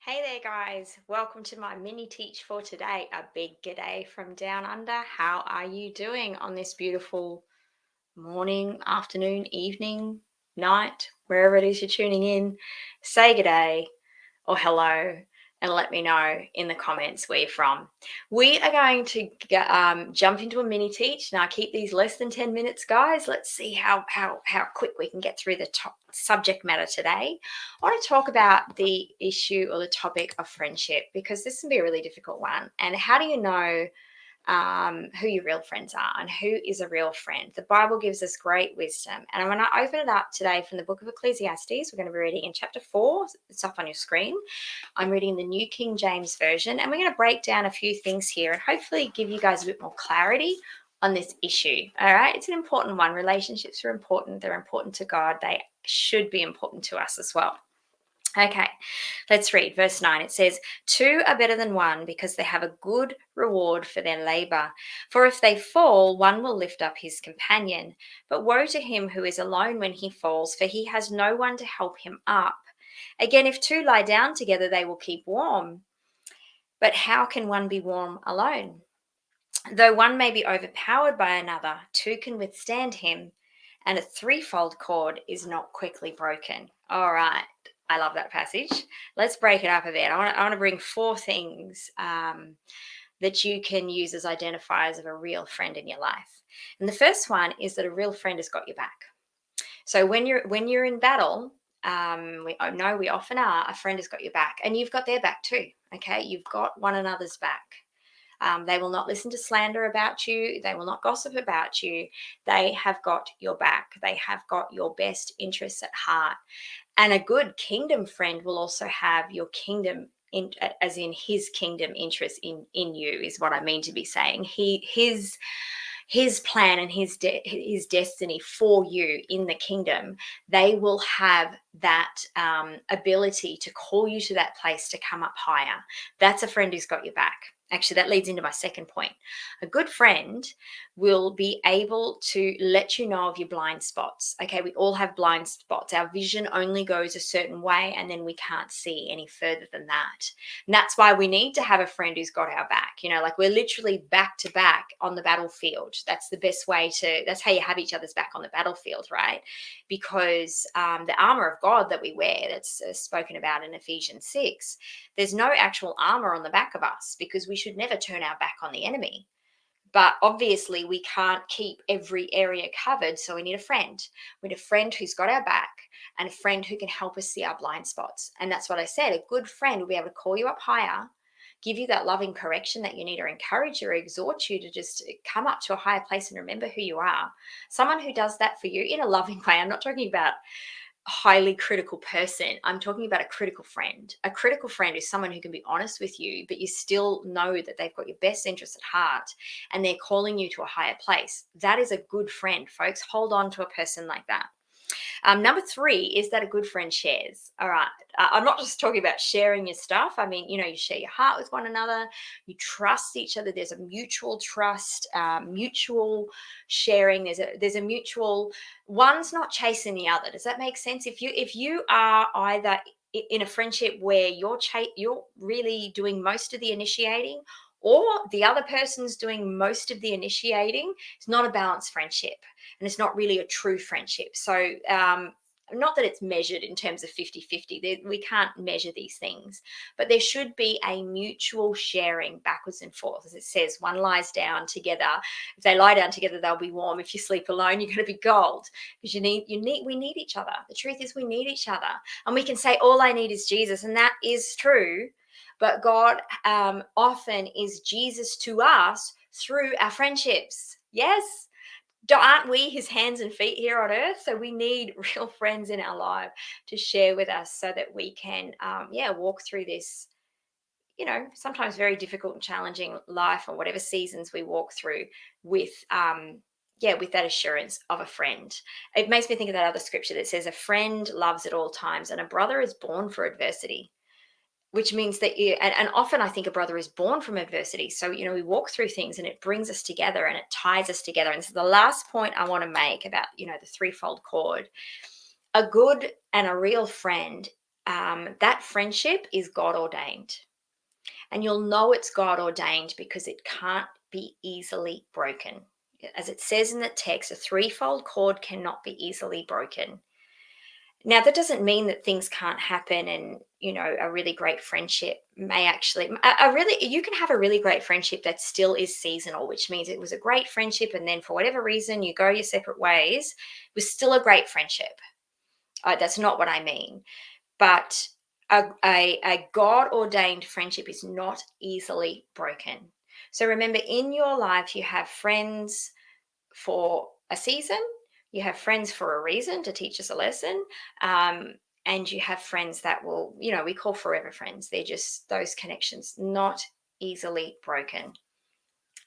Hey there, guys. Welcome to my mini teach for today. A big g'day from down under. How are you doing on this beautiful morning, afternoon, evening, night, wherever it is you're tuning in? Say g'day or hello and let me know in the comments where you're from. We are going to jump into a mini teach. Now, keep these less than 10 minutes, guys. Let's see how quick we can get through the top subject matter today. I want to talk about the issue or the topic of friendship because this can be a really difficult one. And how do you know who your real friends are and who is a real friend? The Bible gives us great wisdom. And I'm going to open it up today from the book of Ecclesiastes. We're going to be reading in chapter 4. It's up on your screen. I'm reading the New King James Version, and we're going to break down a few things here and hopefully give you guys a bit more clarity on this issue. All right, it's an important one. Relationships are important. They're important to God. They should be important to us as well. Okay, let's read verse 9. It says, "Two are better than one because they have a good reward for their labor. For if they fall, one will lift up his companion. But woe to him who is alone when he falls, for he has no one to help him up. Again, if two lie down together, they will keep warm. But how can one be warm alone? Though one may be overpowered by another, two can withstand him, and a threefold cord is not quickly broken." All right. I love that passage. Let's break it up a bit. I want to bring four things that you can use as identifiers of a real friend in your life. And the first one is that a real friend has got your back. So when you're in battle, I know we often are. A friend has got your back, and you've got their back too. Okay, you've got one another's back. They will not listen to slander about you. They will not gossip about you. They have got your back. They have got your best interests at heart. And a good kingdom friend will also have your kingdom as in his kingdom interest in you, is what I mean to be saying. His plan and his destiny for you in the kingdom, they will have that ability to call you to that place to come up higher. That's a friend who's got your back. Actually, that leads into my second point. A good friend will be able to let you know of your blind spots. Okay, we all have blind spots. Our vision only goes a certain way, and then we can't see any further than that. And that's why we need to have a friend who's got our back. Like we're literally back to back on the battlefield. That's the best way that's how you have each other's back on the battlefield, right? Because the armor of God that we wear, that's spoken about in Ephesians 6, there's no actual armor on the back of us because we should never turn our back on the enemy. But obviously, we can't keep every area covered. So we need a friend. We need a friend who's got our back and a friend who can help us see our blind spots. And that's what I said. A good friend will be able to call you up higher, give you that loving correction that you need, or encourage you or exhort you to just come up to a higher place and remember who you are. Someone who does that for you in a loving way. I'm not talking about highly critical person. I'm talking about a critical friend. A critical friend is someone who can be honest with you, but you still know that they've got your best interest at heart and they're calling you to a higher place. That is a good friend, folks. Hold on to a person like that. Number 3 is that a good friend shares. All right. I'm not just talking about sharing your stuff. I mean, you share your heart with one another. You trust each other. There's a mutual trust, mutual sharing. There's a mutual. One's not chasing the other. Does that make sense? If you are either in a friendship where you're really doing most of the initiating, or the other person's doing most of the initiating, it's not a balanced friendship, and it's not really a true friendship. So not that it's measured in terms of 50-50. We can't measure these things, but there should be a mutual sharing backwards and forth. As it says, one lies down together. If they lie down together, they'll be warm. If you sleep alone, you're going to be cold, because we need each other. The truth is, we need each other. And we can say, all I need is Jesus, and that is true. But God often is Jesus to us through our friendships. Yes? Aren't we his hands and feet here on earth? So we need real friends in our life to share with us so that we can, walk through this, sometimes very difficult and challenging life, or whatever seasons we walk through with, with that assurance of a friend. It makes me think of that other scripture that says, a friend loves at all times and a brother is born for adversity. Which means that and often I think a brother is born from adversity. So, we walk through things and it brings us together and it ties us together. And so the last point I want to make about, the threefold cord, a good and a real friend that friendship is God ordained. And you'll know it's God ordained because it can't be easily broken. As it says in the text, a threefold cord cannot be easily broken. Now, that doesn't mean that things can't happen and, a really great friendship may actually, you can have a really great friendship that still is seasonal, which means it was a great friendship. And then for whatever reason, you go your separate ways. It was still a great friendship. That's not what I mean. But a God ordained friendship is not easily broken. So remember, in your life, you have friends for a season, you have friends for a reason to teach us a lesson. And you have friends that will, we call forever friends. They're just those connections, not easily broken.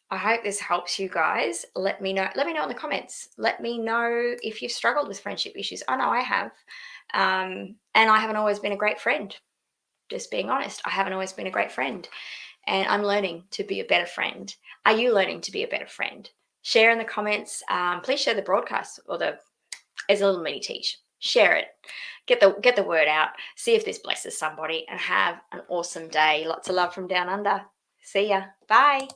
I hope this helps you guys. Let me know. Let me know in the comments. Let me know if you've struggled with friendship issues. I know I have. And I haven't always been a great friend. Just being honest, I haven't always been a great friend. And I'm learning to be a better friend. Are you learning to be a better friend? Share in the comments. Please share the broadcast or as a little mini teach. Share it. Get the word out. See if this blesses somebody and have an awesome day. Lots of love from down under. See ya. Bye.